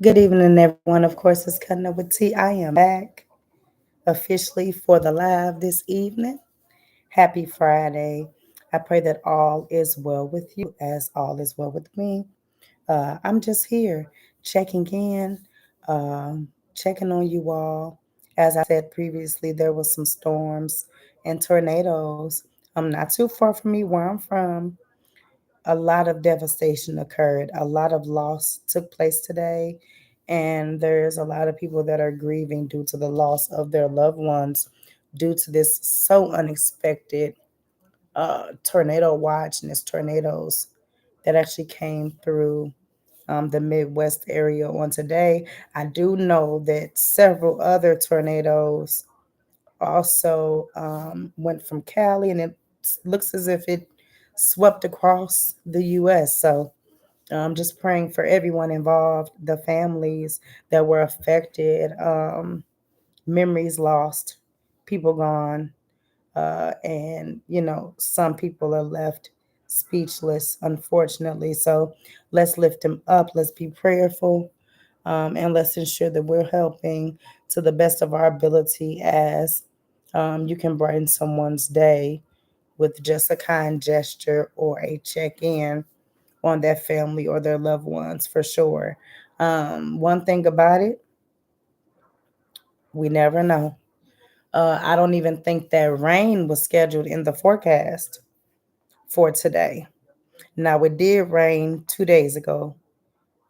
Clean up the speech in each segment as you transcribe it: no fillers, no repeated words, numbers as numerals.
Good evening, everyone. Of course, it's Cutting Up with T. I am back officially for the live this evening. Happy Friday. I pray that all is well with you as all is well with me. I'm just here checking in, checking on you all. As I said previously, there was some storms and tornadoes. Not too far from me where I'm from. A lot of devastation occurred. A lot of loss took place today. And there's a lot of people that are grieving due to the loss of their loved ones due to this so unexpected tornado watch and its tornadoes that actually came through the Midwest area on today. I do know that several other tornadoes also went from Cali, and it looks as if it swept across the U.S. So I'm just praying for everyone involved, the families that were affected, memories lost, people gone, and some people are left speechless, unfortunately. So let's lift them up. Let's be prayerful, and let's ensure that we're helping to the best of our ability as you can brighten someone's day with just a kind gesture or a check in on that family or their loved ones for sure. One thing about it, we never know. I don't even think that rain was scheduled in the forecast for today. Now, it did rain 2 days ago,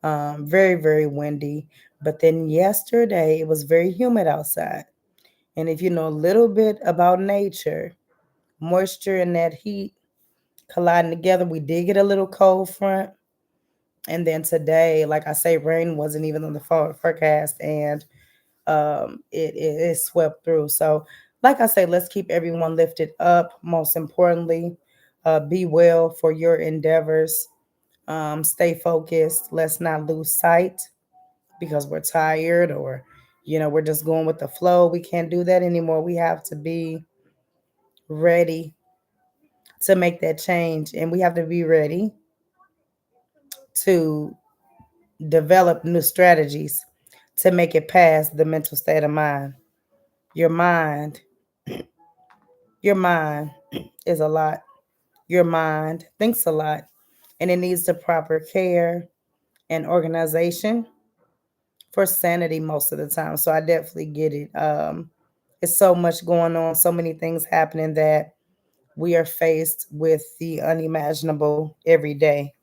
very, very windy. But then yesterday, it was very humid outside. And if you know a little bit about nature, moisture and that heat colliding together, we did get a little cold front. And then today, like I say, rain wasn't even on the forecast, and it swept through. So, like I say, let's keep everyone lifted up. Most importantly, be well for your endeavors. Stay focused. Let's not lose sight because we're tired or we're just going with the flow. We can't do that anymore. We have to be ready to make that change, and we have to be ready to develop new strategies to make it past the mental state of mind. Your mind, your mind is a lot. Your mind thinks a lot, and it needs the proper care and organization for sanity most of the time. So I definitely get it. It's so much going on, so many things happening that we are faced with the unimaginable every day.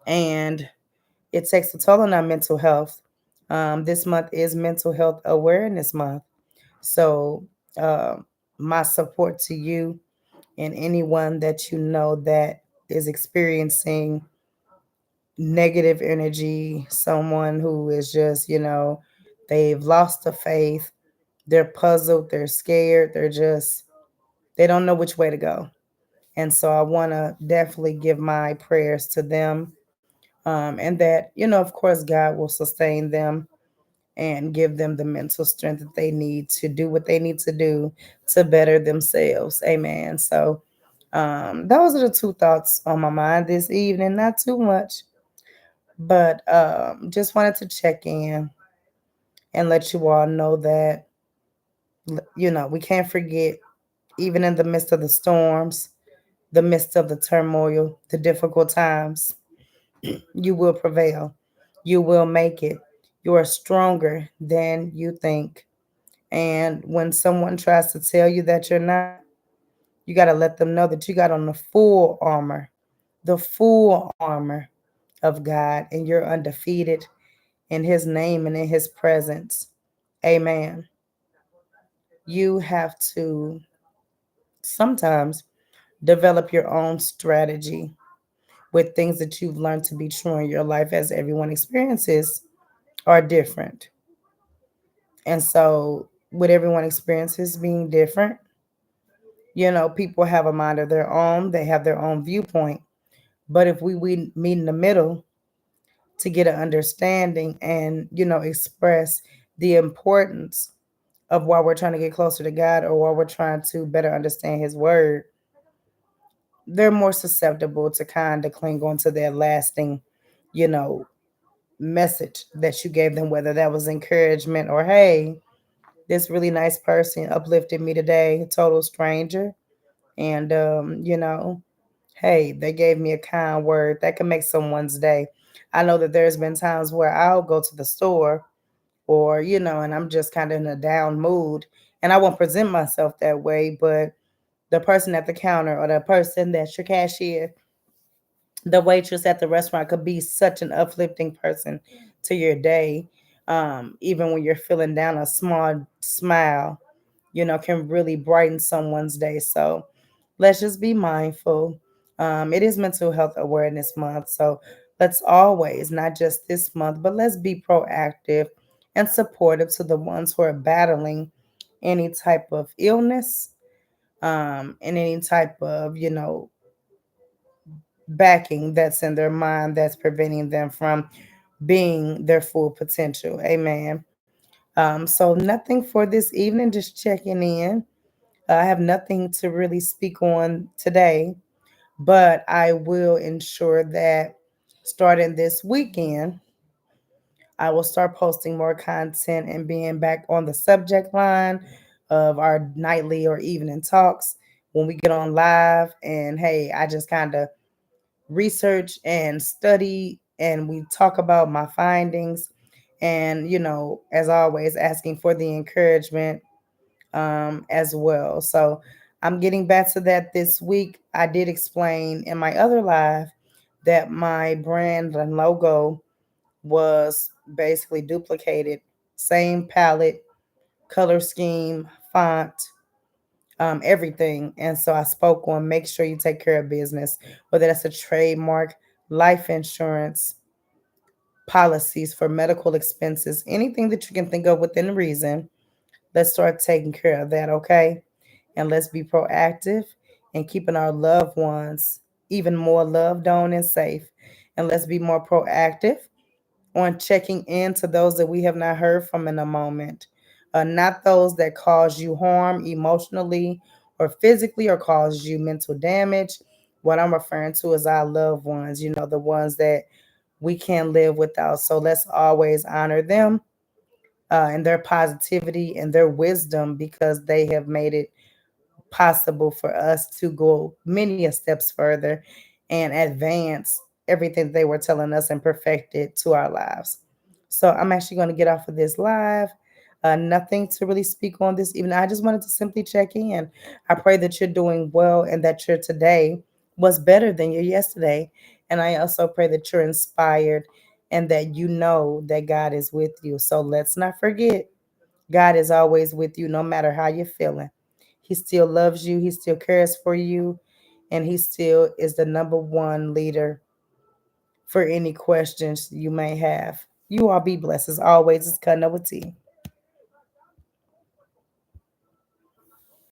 And it takes a toll on our mental health. This month is Mental Health Awareness Month. So, uh, my support to you and anyone that you know that is experiencing negative energy, someone who is just, they've lost the faith, they're puzzled, they're scared, they don't know which way to go. And so I want to definitely give my prayers to them, and that, of course, God will sustain them and give them the mental strength that they need to do what they need to do to better themselves. Amen. So, those are the two thoughts on my mind this evening. Not too much, but just wanted to check in and let you all know that, we can't forget, even in the midst of the storms, the midst of the turmoil, the difficult times, you will prevail. You will make it. You are stronger than you think. And when someone tries to tell you that you're not, you got to let them know that you got on the full armor of God, and you're undefeated in His name and in His presence. Amen. You have to sometimes develop your own strategy with things that you've learned to be true in your life, as everyone experiences are different. And so, with everyone experiences being different, people have a mind of their own, they have their own viewpoint. But if we meet in the middle to get an understanding and, express the importance of why we're trying to get closer to God or why we're trying to better understand His word, they're more susceptible to kind of cling on to their lasting, you know, message that you gave them, whether that was encouragement or, hey, this really nice person uplifted me today, total stranger. And, hey, they gave me a kind word that can make someone's day. I know that there's been times where I'll go to the store or, and I'm just kind of in a down mood and I won't present myself that way, but the person at the counter or the person that's your cashier, the waitress at the restaurant could be such an uplifting person to your day. Even when you're feeling down, a small smile, can really brighten someone's day. So let's just be mindful. It is Mental Health Awareness Month. So let's always, not just this month, but let's be proactive and supportive to the ones who are battling any type of illness, and any type of, backing that's in their mind that's preventing them from being their full potential. Amen. So nothing for this evening, just checking in. I have nothing to really speak on today, but I will ensure that starting this weekend, I will start posting more content and being back on the subject line of our nightly or evening talks when we get on live. And hey, I just kind of research and study and we talk about my findings. And, as always, asking for the encouragement as well. So I'm getting back to that this week. I did explain in my other live that my brand and logo was basically duplicated, same palette, color scheme, font, everything. And so I spoke on make sure you take care of business, whether that's a trademark, life insurance, policies for medical expenses, anything that you can think of within reason. Let's start taking care of that, okay? And let's be proactive and keeping our loved ones even more loved on and safe. And let's be more proactive on checking in to those that we have not heard from in a moment. Not those that cause you harm emotionally or physically or cause you mental damage. What I'm referring to is our loved ones, the ones that we can't live without. So let's always honor them and their positivity and their wisdom because they have made it possible for us to go many steps further and advance everything they were telling us and perfect it to our lives. So I'm actually going to get off of this live. Nothing to really speak on this evening. I just wanted to simply check in. I pray that you're doing well and that your today was better than your yesterday. And I also pray that you're inspired and that you know that God is with you. So let's not forget, God is always with you no matter how you're feeling. He still loves you, He still cares for you, and He still is the number one leader for any questions you may have. You all be blessed. As always, it's cutting up with tea.